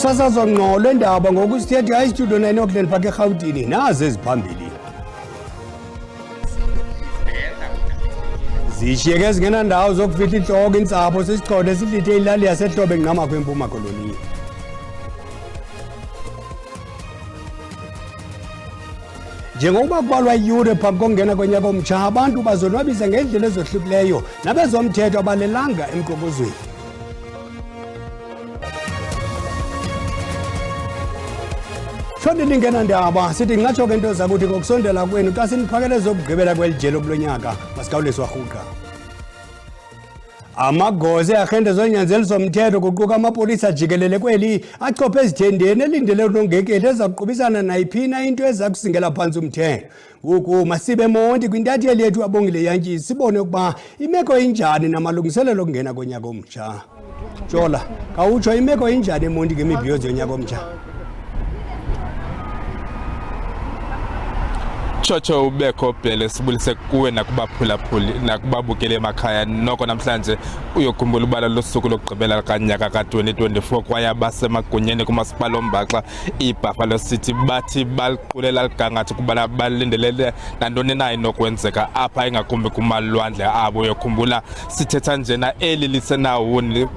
Usasazwa ngqolo endaba ngokusithethe high studio 9 Auckland Park eGauteng nazi eziphambili. Zishiyeke ezingena ndawo zokufihla inhloko intsapho sesichode sihlithe ilali yasehlobo enqama kwempuma koloni. Njengoba kubalwa iyure phambi kokungena konyaka omtsha, abantu bazonwabisa ngendlela ezohlukileyo nabezomthetho abalelanga emqokozweni. Shodi lingena ndaba sithi ngatsho ke into zakuthi ngokusondela kwenu xa siniphakele zokugqibela kwelijelo kulonyaka masikawuliswa rhuqa. Amagoze agende zonyanzelo zomthetho kuquka amapolisa jikelele kweli achophe ezithendeni elindele unongekeli ezakuqubisana nayiphina into ezakusingela phansi umthetho. Ngoku masibe monti kwintatheli yethu abongile Yantyi sibone ukuba imeko injani namalungiselelo okungena konyaka omtsha. Jola, kawutsho imeko injani emonti ngemibhiyozo yonyaka omtsha? Chocho ubekho bhele sibulise kuwe nakubaphulaphuli nakubabukele emakhaya noko namhlanje uyokhumbula ubala losuku lokugqibela kanyaka ka2024 kwaye abasemagunyeni kumasipala ombaxa iBuffalo City bathi baliqulela ligangatho kuba balindelele nantoni na inokwenzeka apha ingakumbi kumalwandle abo. Uyokhumbula sithetha njena eli lisenawuni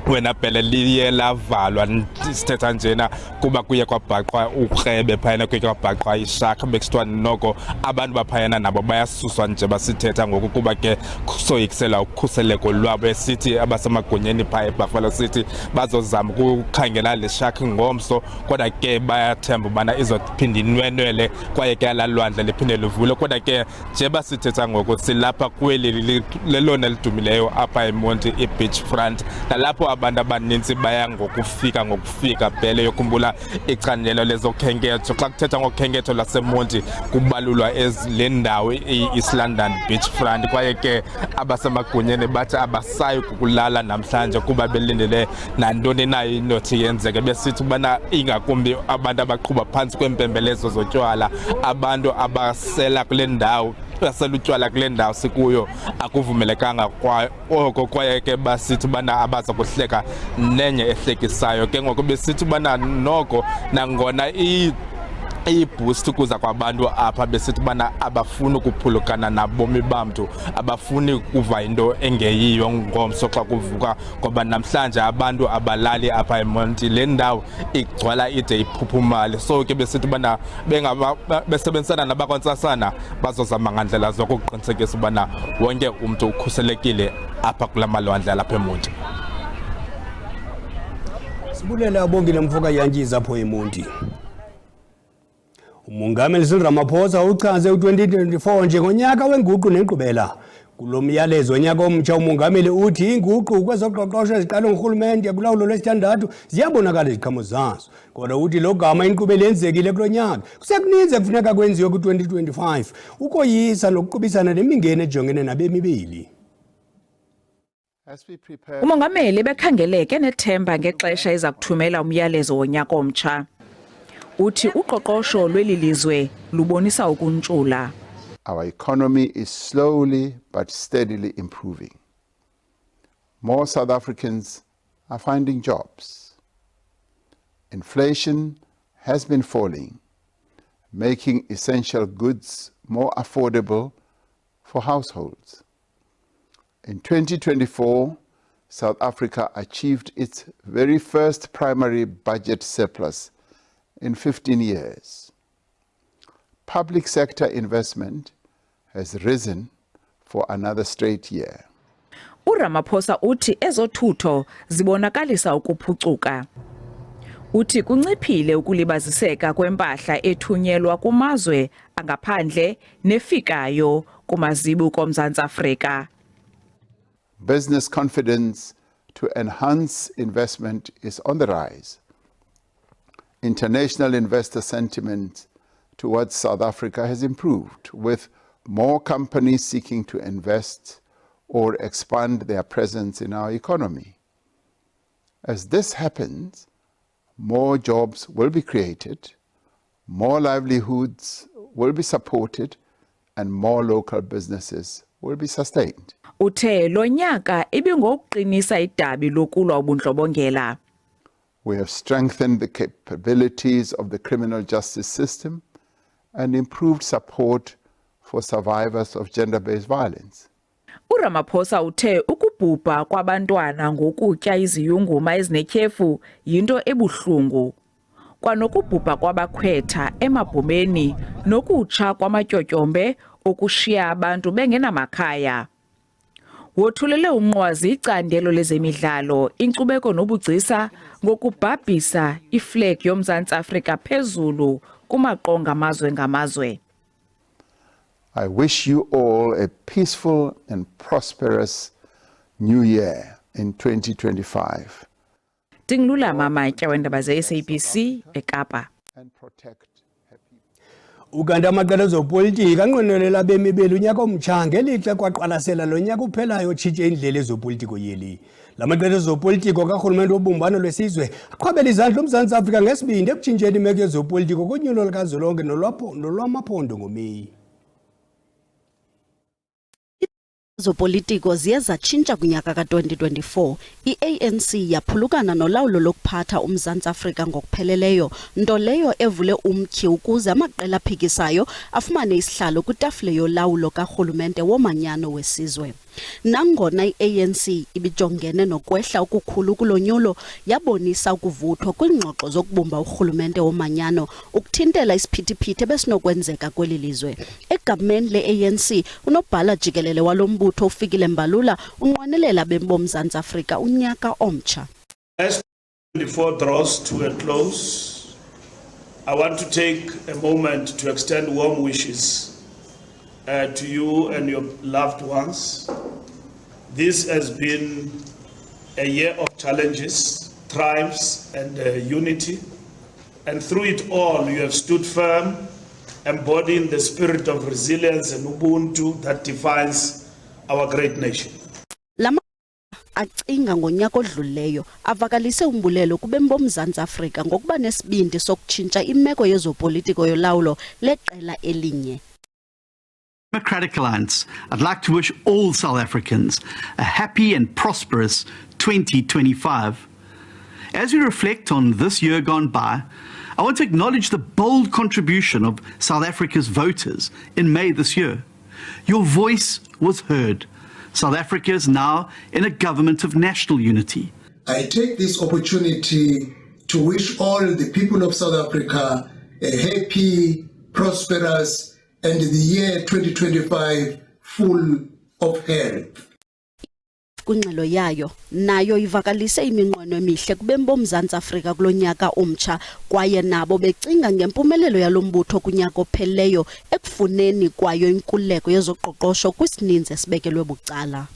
wena bhele liye lavalwa sithetha njena kuba kuye kwabhaqwa ukrebe phayana kuye kwabhaqwa ishaka bekuthiwa noko abantu baphayana nabo bayasuswa nje basithetha ngoku kuba ke soyikisela ukhuseleko lwabo esithi abasemagunyeni phaya eBuffalo City bazozama ukukhangela le shaka ngomso kodwa ke bayathemba ubana izophinda inwenwele kwaye ke lalwandle liphinde livule kodwa ke nje basithetha ngoku silapha kweli lelona lidumileyo apha eMonti iBeach Front nalapho abantu abaninzi baya ngokufika bhele. Yokhumbula icandelo lezokhenketho xa kuthetha ngokhenketho laseMonti kubalulwa le ndawo i-East London Beach Front kwaye ke abasemagunyeni bathi abasayi kukulala namhlanje kuba belindele nantoni na inothi yenzeke besithi ubana ingakumbi abantu abaqhuba phansi kwempembelezo zotywala abantu abasela kule ndawo baselutywala kule ndawo sikuyo akuvumelekanga oko kwaye ke basithi bana abaza kuhleka nenye ehlekisayo ke ngoku besithi bana noko nangona i-boost kuza kwabantu apha besithi bana abafuni ukuphulukana nabomi bamntu abafuni ukuva into engeyiyo ngomso xa kuvuka ngoba namhlanje abantu abalali apha eMonti le ndawo igcwala ide iphuphumale. So ke besithi bana besebenzisana nabakwantsasana bazozama ngandlela zokuqinisekisa ubana wonke umntu ukhuselekile apha kula malwandle alapha eMonti. Sibulele abongile Mfoka Yantyi apho eMonti. Umongameli Cyril Ramaphosa uchaze u2024 njengonyaka wenguqu nenkqubela. Kulo myalezo wonyaka omtsha umongameli uthi inguqu kwezoqoqosho eziqalwe ngurhulumente kulawulo lwesithandathu ziyabonakala iziqhamo zazo. Kodwa uthi lo gama inkqubela yenzekile kulo nyaka kusekuninzi ekufuneka kwenziwe ku2025 ukoyisa nokuqubisana nemingeni ejongene nabemi beli. Umongameli bekhangeleke nethemba ngexesha eza kuthumela umyalezo wonyaka omtsha. Uthi uqoqosho lweli lizwe lubonisa ukuntshula. Our economy is slowly but steadily improving. More South Africans are finding jobs. Inflation has been falling, making essential goods more affordable for households. In 2024, South Africa achieved its very first primary budget surplus in 15 years. Public sector investment has risen for another straight year. uRamaphosa uthi ezothutho zibonakalisa ukuphucuka. Uthi kunciphile ukulibaziseka kwempahla ethunyelwa kumazwe angaphandle nefikayo kumazibuko oMzantsi Afrika. Business confidence to enhance investment is on the rise. International investor sentiment towards South Africa has improved, with more companies seeking to invest or expand their presence in our economy. As this happens, more jobs will be created, more livelihoods will be supported, and more local businesses will be sustained. Uthe lo nyaka ibingokuqinisa idabi lokulwa ubundlobongela. We have strengthened the capabilities of the criminal justice system and improved support for survivors of gender-based violence. uRamaphosa uthe ukubhubha kwabantwana ngokutya iziyunguma ezinetyhefu yinto ebuhlungu. Kwanokubhubha kwabakhwetha emabhumeni nokutsha kwamatyotyombe okushiya abantu bengenamakhaya. Wothulele umnqwazi icandelo lezemidlalo, inkcubeko nobugcisa ngokubhabhisa iflag yoMzantsi Afrika phezulu kumaqonga amazwe ngamazwe. I wish you all a peaceful and prosperous new year in 2025. Tinglula Mamatya weendaba ze-SABC eKapa. And protect happy. Ukanti amaqela ezopolitiko anqwenelela abemi beli unyaka omtsha ngelixa kwaqwalasela lo nyaka uphelayo otshintshe indlela ezopolitiko yeli. La maqela ezopolitiko karhulumente wobumbano lwesizwe aqhwabela izandla uMzantsi Afrika ngesibindi ekutshintsheni imeko yezopolitiko kunyulo likazwelonke nolwamaphondo ngoMeyi. Zopolitiko ziye zatshintsha kunyaka ka-2024. I-ANC yaphulukana nolawulo lokuphatha uMzantsi Afrika ngokupheleleyo, nto leyo evule umtyhi ukuze amaqela aphikisayo afumane isihlalo kwitafile yolawulo karhulumente womanyano wesizwe. Nangona i-ANC ibijongene nokwehla okukhulu kulonyulo, yabonisa ukuvuthwa kwiingxoxo zokubumba urhulumente womanyano ukuthintela isiphithiphithi ebesinokwenzeka kweli lizwe. Egameni le-ANC, unobhala jikelele walo mbutho uFikile Mbalula unqwenelela abemi boMzantsi Afrika unyaka omtsha. As 2024 draws to a close, I want to take a moment to extend warm wishes to you and your loved ones. This has been a year of challenges, triumphs, and unity. And through it all, you have stood firm, embodying the spirit of resilience and Ubuntu that defines our great nation. Acinga ngonyaka odlulileyo avakalise umbulelo kubemi boMzantsi Afrika ngokuba nesibindi sokutshintsha imeko yezopolitiko yolawulo leqela elinye. Democratic Alliance, I'd like to wish all South Africans a happy and prosperous 2025. As we reflect on this year gone by, I want to acknowledge the bold contribution of South Africa's voters in May this year. Your voice was heard. South Africa is now in a government of national unity. I take this opportunity to wish all the people of South Africa a happy, prosperous, and the year 2025 full of health. Kwingxelo yayo nayo ivakalise iminqweno emihle kubemi boMzantsi Afrika kulonyaka omtsha kwaye nabo becinga ngempumelelo yalombutho kunyaka opheleyo ekufuneni kwayo inkululeko yezoqoqosho kwisininzi esibekelwe bucala.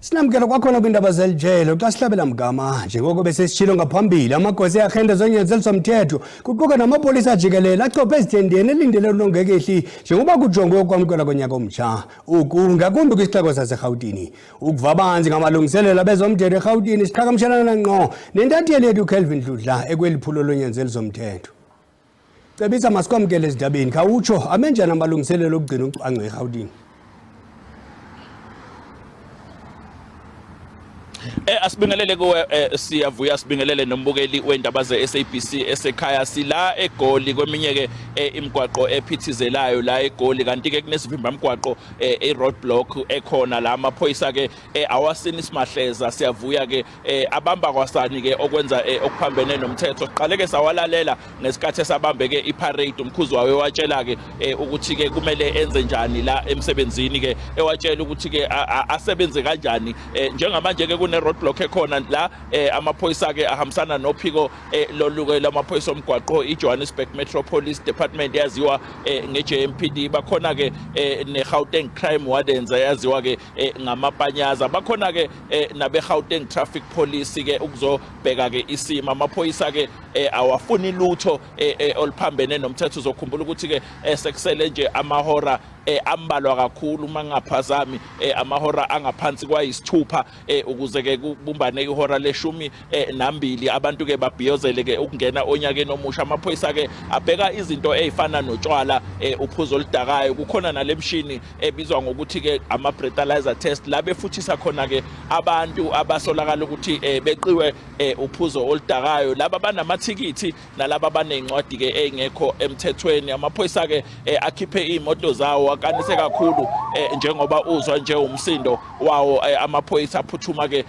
Sinamkela kwakhona kwindaba zelijelo xa sihlabela mgama njengoko besesitshilo ngaphambili amagosa earhente zonyanzeliswa mthetho kuquka namapolisa ajikelele achophe ezithendeni elindele ulongekehli njengoba kujongwe ukwamkelwa konyaka omtsha oku ngakumbi kwisixeko saserhawutini ukuva abanzi ngamalungiselelo abezomthetho erhawutini siqhagamshelana ngqo nentatheli yethu uKelvin Dludla ekweli phulo lonyanzeliswa mthetho. Cebisa masikwamkele ezindabeni khawutsho amenjani amalungiselelo okugcina ucwangco erhawutini. Asibingelele kuwe siyavuya sibingelele nombukeli wendaba ze-SABC esekhaya sila eGoli kweminye ke imigwaqo ephithizelayo la eGoli kanti ke kunesivimba mgwaqo roadblock ekhona la amaphoyisa ke awasini isimahleza siyavuya ke abamba kwasani ke okwenza okuphambene nomthetho siqale ke sawalalela ngesikhathi esabambe ke iparade umkhuzi wawe watshela ke ukuthi ke kumele enze njani la emsebenzini ke ewatshela ukuthi ke asebenze kanjani njengamanje ke roadblock ekhona la amaphoyisa ke ahambisana nophiko loluke lamaphoyisa omgwaqo iJohannesburg Metropolice Department yaziwa ngeJMPD bakhona ke neGauteng Crime Wardens yaziwa ke ngamapanyaza bakhona ke nabeGauteng Traffic Police ke ukuzobheka ke isimo amaphoyisa ke awafuni lutho oluphambene nomthetho uzokhumbula ukuthi ke sekusele nje amahora ambalwa kakhulu mangaphazami amahora angaphansi kwayisithupha ukuze ke kubumbane ihora leshumi nambili abantu ke babhiyozele ke ukungena onyakeni omusha. Amaphoyisa ke abheka izinto ezifana notshwala uphuzo oludakayo. Kukhona nalemshini ebizwa ngokuthi ke ama breathalyzer test la befuthisa khona ke abantu abasolakala ukuthi beqiwe uphuzo oludakayo, laba banamathikiti nalaba banencwadi ke engekho emthethweni. Amaphoyisa ke akhiphe imoto zawo akanise kakhulu njengoba uzwa nje umsindo wawo. Amaphoyisa aphuthuma ke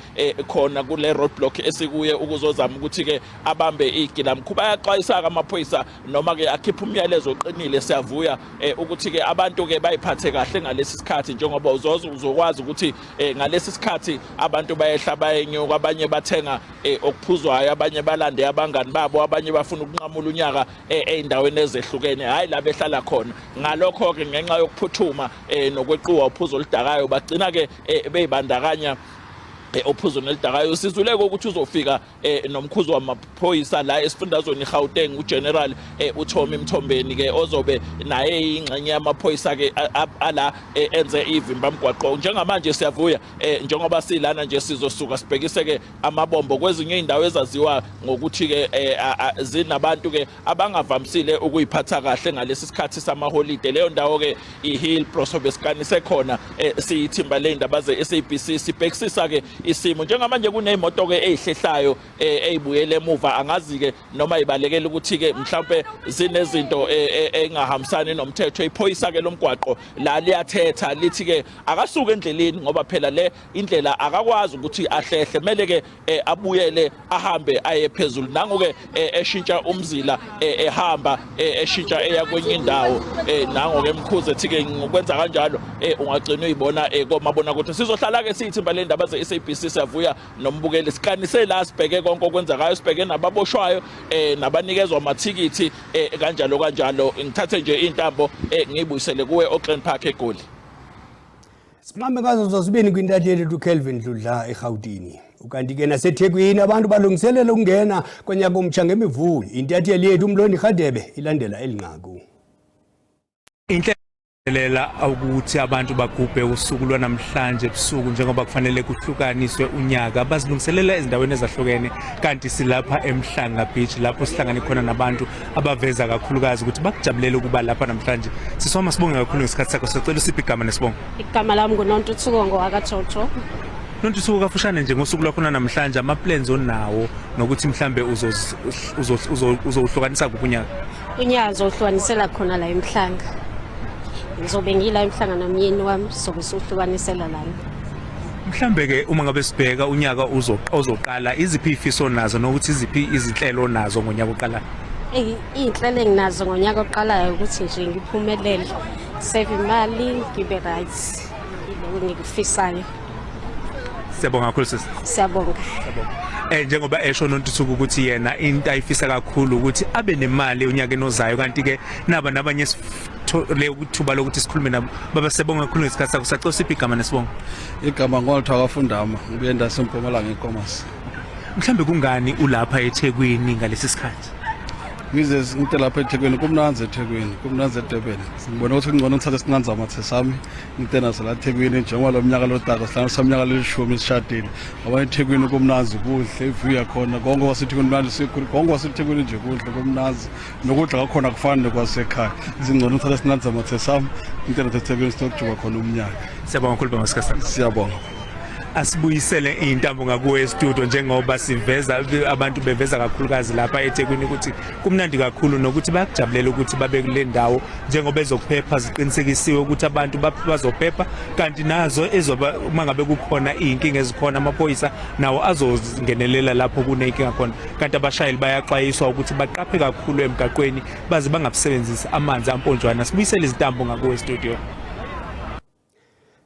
khona kule roadblock esikuye ukuzozama ukuthi ke abambe igilamkhuba. Ayaxwayisa amaphoyisa noma ke akhipha umyalezo oqinile. Siyavuya ukuthi ke abantu ke bayiphathe kahle ngalesi sikhathi njengoba uzokwazi ukuthi ngalesi sikhathi abantu bayehla bayenyuka, abanye bathenga okuphuzwayo, abanye balande abangani babo, abanye bafuna ukunqamula unyaka eindaweni ezehlukene, hayi la behlala khona. Ngalokho ke ngenxa yokuphuthuma nokweqiwa uphuzo oludakayo bagcina ke beyibandakanya ophuzo nelidakayo. Sizuleke ukuthi uzofika nomkhuzo wamaphoyisa la esifundazweni iGauteng uGeneral uThomi Mthombeni ke ozobe naye ingxenye yamaphoyisa ke ala enze ivimba mgwaqo. Njengamanje siyavuya njengoba silana nje sizosuka sibhekise ke amabombo kwezinye indawo ezaziwa ngokuthi ke zinabantu ke abangavamisile ukuyiphatha kahle ngalesi sikhathi samaholide. Leyo ndawo ke iHillbrow sobesikanise khona siyithimba le ndaba ze-SABC sibhekisisa ke isimo. Njengamanje kuneyimoto ke ezihlehlayo ezibuyele emuva, angazi ke noma ibalekela ukuthi ke mhlambe zinezinto engahambisani nomthetho. Iphoyisa ke lomgwaqo la liyathetha lithi ke akasuke endleleni ngoba phela le indlela akakwazi ukuthi ahlehle, mele ke abuyele ahambe aye phezulu. Nangu ke eshintsha umzila ehamba eshintsha eya kwenye indawo. Nango ke Mkhuze ethi ke ngokwenza kanjalo ungagcina uyibona komabona ukuthi sizohlala ke siyithimba le ndaba ze-SABC. Siyavuya nombukeli sikanise la sibheke konke okwenzakayo, sibheke nababoshwayo nabanikezwa amathikithi kanjalo kanjalo. Ngithathe nje intambo ngiyibuyisele kuwe Auckland Park eGoli. Simame ngazo zosibini kwintatheli uKelvin Dludla eGauteng. Ukanti ke naseThekwini abantu balungiselela ukungena konyaka omtsha ngemivuyo. Intatheli yethu uMloni Radebe ilandela elinqaku. Lela ukuthi abantu bagubhe usuku lwanamhlanje ebusuku njengoba kufanele kuhlukaniswe unyaka, bazilungiselela ezindaweni ezahlukene. Kanti silapha eMhlanga Beach lapho sihlangane khona nabantu abaveza kakhulukazi ukuthi bakujabulele ukuba lapha namhlanje. Sisoma sibonge kakhulu ngesikhathi sakho. Sicela usiphe igama nesibongo. Igama lami nguNontuthuko ngowakaJojo. Nontuthuko kafushane nje ngosuku lwakho namhlanje, ama plans onawo nokuthi mhlambe uzohlukanisa kuphi unyaka? Unyaka uzohlukanisela khona la eMhlanga. Ngizobe ngila eMhlanga nomyeni wami sobe sohlukanisela lana. Mhlambe ke uma ngabe sibheka unyaka uzoqala, iziphi ifiso nazo nokuthi iziphi izinhlelo nazo ngonyaka oqala? Izinhlelo enginazo ngonyaka oqalayo ukuthi nje ngiphumelele, save imali, ngibe right. Yilo ngikufisayo. Siyabonga kakhulu sisi. Siyabonga. Njengoba esho Nontuthuko ukuthi yena into ayifisa kakhulu ukuthi abe nemali unyaka enozayo, kanti ke nabanye le uthuba lokuthi sikhulume nabo. Baba siyabonga kakhulu ngesikhathi sakho. Sacela usiphe igama nesibongo. Igama ngolitha kwafundama ngiyenda seMpumalanga eKomasi. Mhlambe kungani ulapha eThekwini ngalesi sikhathi? Ngize ngite lapha eThekwini kumnanzi eThekwini, kumnanzi eDurban. Ngibona ukuthi ngcono ngithathe isinanza amathe sami ngitena sala eThekwini njengoba lo mnyaka lodaka sihlala samnyaka lelishumi sishadile. Ngoba eThekwini kumnanzi kuhle, ivuya khona konke waseThekwini mnandi sikhulu, konke waseThekwini nje kuhle kumnanzi nokudla kakhona kufana kwasekhaya. Ngingcono ngithathe isinanza amathe sami ngitena eThekwini sinokujuba khona umnyaka. Siyabonga kakhulu bamasikhathi. Siyabonga. Asibuyisele intambo ngakuwe studio njengoba siveza abantu beveza kakhulukazi lapha eThekwini ukuthi kumnandi kakhulu nokuthi bayakujabulela ukuthi babe kule ndawo njengoba ezokuphepha ziqinisekisiwe ukuthi abantu bazophepha, kanti nazo ezoba uma ngabe kukhona inkinga ezikhona amaphoyisa nawo azozingenelela lapho kunenkinga khona. Kanti abashayeli bayaxwayiswa ukuthi baqaphe kakhulu emgaqweni baze bangabusebenzisi amanzi amponjwana. Sibuyisele izintambo ngakuwe studio.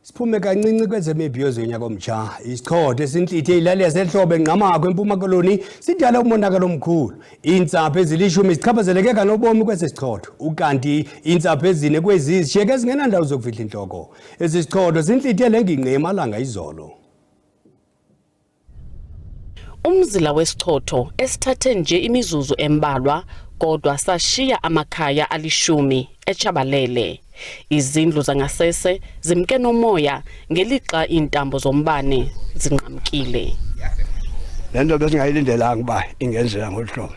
Siphume kancinci kwezemibhiyozo yonyaka omtsha. Isichotho esinhlithe ilali yasehlobo enqamakho eMpuma Koloni sidala umonakalo omkhulu. Iintsapho ezilishumi zichaphazeleke kanobomi kwesisichotho. Ukanti iintsapho ezine kwezizishiyeke ezingenandawo zokufihla inhloko. Esi sichotho sinhlithe lenginqe emalanga izolo. Umzila wesichotho esithathe nje imizuzu embalwa kodwa sashiya amakhaya alishumi echabalele. Izindlu zangasese zimke nomoya ngelixa iintambo zombane zinqamkile. Lento besingayilindelanga uba ingenzeka ngolhlobo.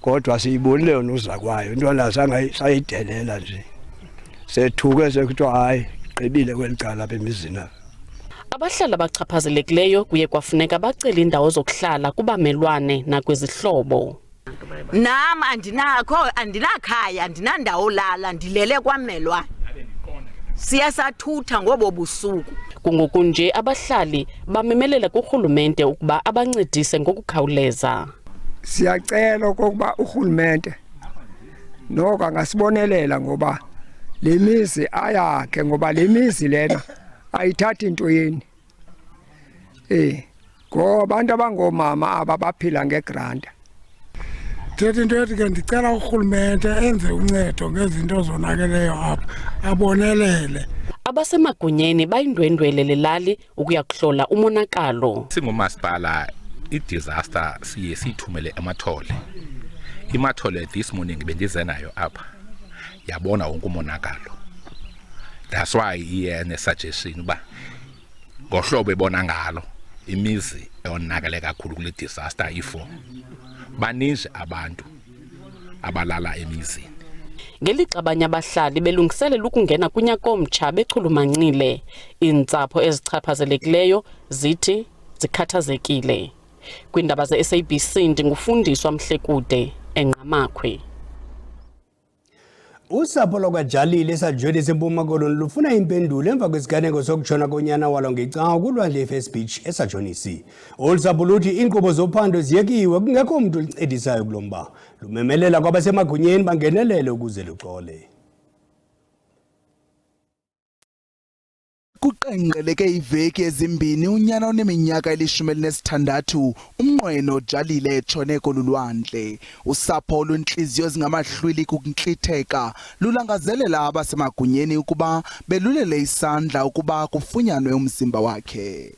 Kodwa siyibonile unuza kwayo into nazange sayidelela nje. Sethuke sekuthiwa hayi gqibile kwelicala bemizini. Abahlala abachaphazelekileyo kuye kwafuneka bacele indawo zokuhlala kubamelwane nakwezihlobo. Nam andinakhaya, andinandawo lala, ndilele kwamelwane. Siyasathutha ngobo busuku. Kungoku nje abahlali bamemelela kurhulumente ukuba abancedise ngokukhawuleza. Siyacela okokuba urhulumente noko angasibonelela ngoba le mizi ayakhe ngoba le mizi lena ayithathi intweni. Ngoba abantu abangomama aba baphila ngegrant. Thethe into ethi ke ndicela urhulumente enze uncedo ngezinto zonakeleyo apha abonelele. Abasemagunyeni bayindwendwele lelali ukuya kuhlola umonakalo. Singumasipala i-disaster siye siyithumele emathole. Imathole this morning bendize nayo apha yabona wonke umonakalo. That's why iye ne-suggestion uba ngohlobo ebona ngalo imizi eyonakale kakhulu kule disaster i-4 baninzi abantu abalala emizini. Ngelixa abanye abahlali belungiselela ukungena kunyaka omtsha bechulumancile, iintsapho ezichaphazelekileyo zithi zikhathazekile. Kwiindaba ze-SABC ndingufundiswa Mhlekude eNqamakhwe. Usapho lokwaJalile esajweni seMpuma Koloni lufuna impendulo emva kwesiganeko sokutshona konyana walo ngecawa kulwandle eFirst Beach esajonisi. Olusapho luthi iinkqubo zophando ziyekiwe kungekho mntu oluncedisayo kulomba. Lumemelela kwabasemagunyeni bangenelele ukuze luxole. Kuqenqeleke iveki ezimbini unyana oneminyaka eli-16 umnqweno Jalile etshone kolulwandle. Usapho olunhliziyo zingamahlwili kukuntlitheka lulangazelela abasemagunyeni ukuba belulele isandla ukuba kufunyanwe umzimba wakhe.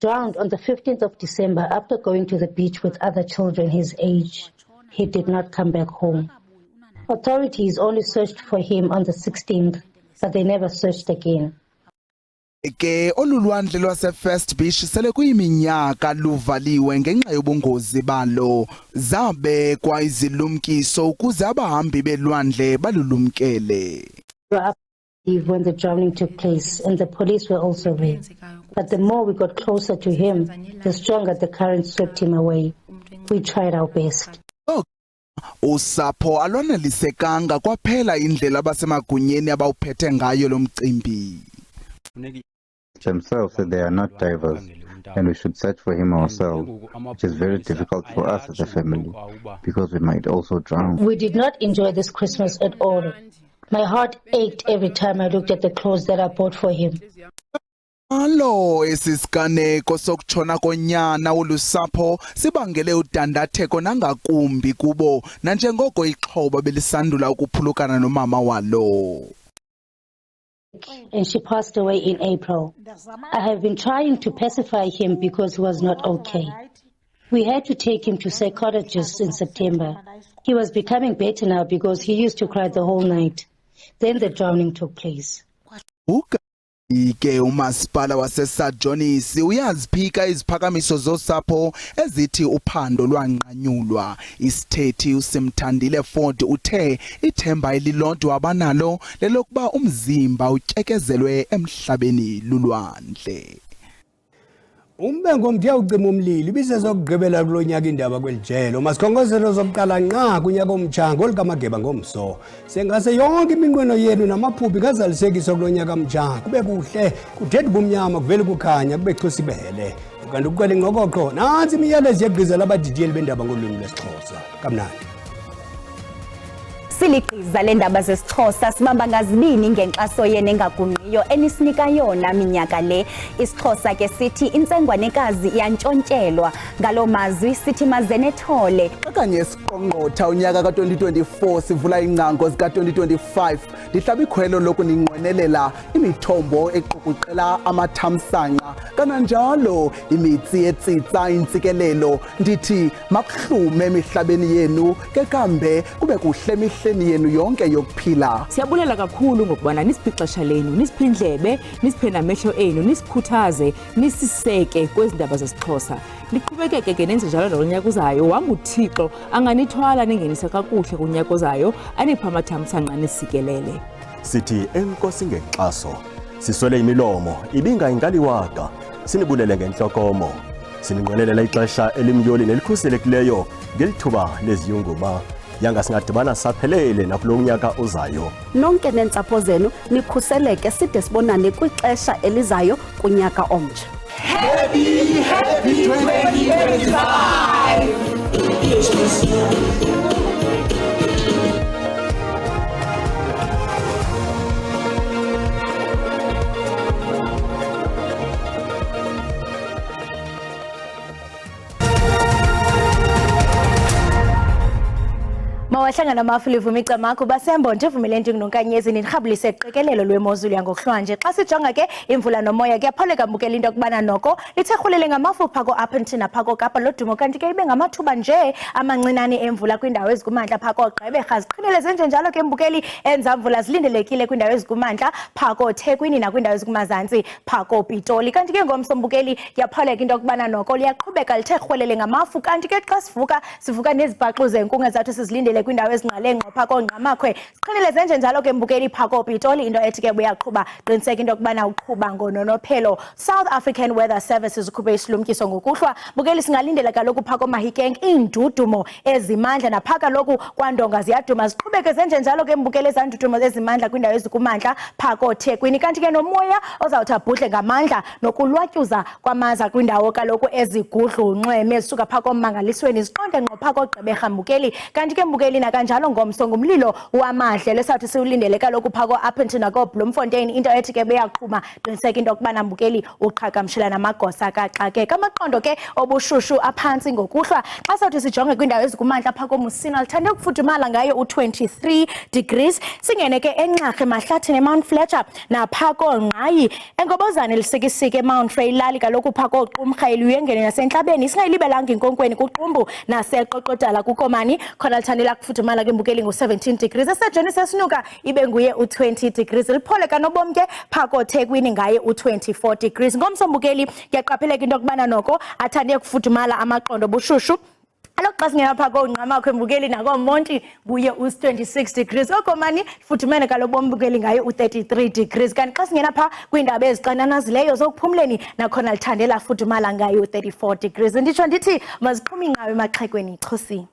Drowned on the 15th of December after going to the beach with other children his age. He did not come back home. Authorities only searched for him on the 16th, but they never searched again. Ke olulwandle lwaseFirst Beach sele kuyiminyaka luvaliwe ngenxa yobungozi balo. Zabekwa izilumkiso ukuze abahambi belwandle balulumkele. When the drowning took place and the police were also there. But the more we got closer to him, the stronger the current swept him away. We tried our best. Usapho alwanelisekanga kwaphela indlela abasemagunyeni abawuphethe ngayo lo mcimbi. Themselves said they are not divers and we should search for him ourselves, which is very difficult for us as a family because we might also drown. We did not enjoy this Christmas at all. My heart ached every time I looked at the clothes that I bought for him. Alo esisiganeko sokutshona konyana olusapho sibangele udandatheko nangakumbi kubo nanjengoko ixhoba belisandula ukuphulukana nomama walo. And she passed away in April. I have been trying to pacify him because he was not okay. We had to take him to psychologists in September. He was becoming better now because he used to cry the whole night. Then the drowning took place. Ike umasipala wasesajonisi uyaziphika iziphakamiso zosapho ezithi uphando lwanqanyulwa. Isithethi uSimthandile Ford uthe ithemba elilodwa abanalo lelokuba umzimba utyekezelwe emhlabeni lulwandle. Umbengo mthiya ucima umlilo ibisezokugqibela kulo nyaka indaba kwelijelo. Masikhongozelo zokuqala nqa kunyaka omtsha ngolikamageba ngomso. Sengase yonke iminqweno yenu namaphuphi ngazalisekiswa kulo nyaka mtsha. Kube kuhle, kuthethe ubumnyama kuvele kukhanya kube chusi behele. Kanti ukuqwela ingqokoqo nansi imiyalezo yegqizela abadidiyeli bendaba ngolwimi lwesiXhosa. Kamnandi. Siligqiza lendaba zesiXhosa sibamba ngazibini ngenkxaso yene engagungqiyo enisinika yona minyaka le. IsiXhosa ke sithi intsengwanekazi iyantshontyelwa. Ngalo mazwi sithi mazenethole. Okanye siqongqotha unyaka ka-2024 sivula ingcango zika-2025 lihlaba ikhwelo lokuninqwenelela imithombo equkuqela amathamsanqa kananjalo imitsi yetsitsa intsikelelo ndithi makuhlume emihlabeni yenu ke kambe kube kuhle emihleni yenu yonke yokuphila. Siyabulela kakhulu ngokubana nisiphe ixesha lenu, nisiphe indlebe, nisiphe namehlo enu, nisikhuthaze, nisiseke kwezindaba zesiXhosa. Liqhubekeke ke nenze njalo ngonyaka uzayo, wanga uThixo anganithwala ningenise kakuhle kunyaka ozayo, aniphe amathamsanqa nisikelele. Sithi enkosi ngenkxaso, siswele imilomo ibingayingaliwaka, sinibulele ngenhlokomo, sininqwenelela ixesha elimyoli nelikhuselekileyo ngelithuba leziyunguma yanga singadibana saphelele nakulo unyaka ozayo. Nonke nentsapho zenu nikhuseleke side sibonane kwixesha elizayo kunyaka omtsha. Happy 2025! Mawahlangana amafulivu micamako basembo nje vumeleni ngonkanyezi nirhabulise iqikelelo lwemozulu yangokuhlwanje xa sijonga ke imvula nomoya kuyapholeka mbukela into kubana noko lithehulele ngamafupha ko up and phako Kapa lodumo kanti ke ibe ngamathuba nje amancinane emvula kwindawo ezikumantla phako Gqeberha ziqinile zenje njalo ke mbukeli enza mvula zilindelekile kwindawo ezikumantla phako Thekwini nakwindawo ezikumazantsi phako Pitoli kanti ke ngomsombukeli kuyapholeka into kubana noko liyaqhubeka lithehulele ngamafu kanti ke xa sivuka nezibhaqu zenkungu zathu sizilindele kwindawo ezingqale ngqopha kongqamakhwe siqinile zenje njalo ke mbukeli phako Pitoli into ethi ke buyaqhuba qiniseka into kubana uqhuba ngononophelo. South African Weather Services ukhuphe isilumkiso ngokuhlwa mbukeli singalindela kaloku phako Mahikeng indudumo ezimandla naphaka lokhu kwandonga ziyaduma ziqhubeke zenje njalo ke mbukeli ezandudumo ezimandla kwindawo ezikumantla phako Thekwini kanti ke nomoya ozawuthi abhudle ngamandla nokulwatyuza kwamaza kwindawo kaloku ezigudlunxweme ezisuka phako Mangalisweni ziqonde ngqopha ko Gqeberha mbukeli kanti ke mbukeli nakanjalo ngomso ngumlilo wamahle lesawuthi siwulindele kaloku phako Appleton nako Bloemfontein into ethi ke beyaqhuma qiniseka into kubana mbukeli uqhagamshela namagosa kaxakeka amaqondo ke obushushu aphantsi ngokuhlwa xa sawuthi sijonge kwindawo ezikumantla phako Musina lithande ukufudumala ngayo u23 degrees singene ke enxarhe mahlathini Mount Fletcher naphako Ngqayi engobozane lisikisike Mount Frey lali kaloku phako Qumrha uyengene nasenhlabeni singayilibelanga inkonkweni kuqumbu naseqoqodala kukomani khona lithandela kufudumala ke mbukeli ngo17 degrees esejoni sesinuka ibe nguye u20 degrees lipholeka nobomi ke phako Thekwini ngaye u24 degrees ngomsombukeli kuyaqapheleka into kubana noko athande kufudumala amaqondo bushushu alokuxa singena phako ngqamakho embukeli nako Monti kuye u26 degrees okomani futhumene kaloku mbukeli ngaye u33 degrees kanti xa singena pha kwindaba ezixananazileyo zokuphumleni nakhona lithandela fudumala ngaye u34 degrees nditsho ndithi maziqhuma inqawe emaxhekweni iXhosi.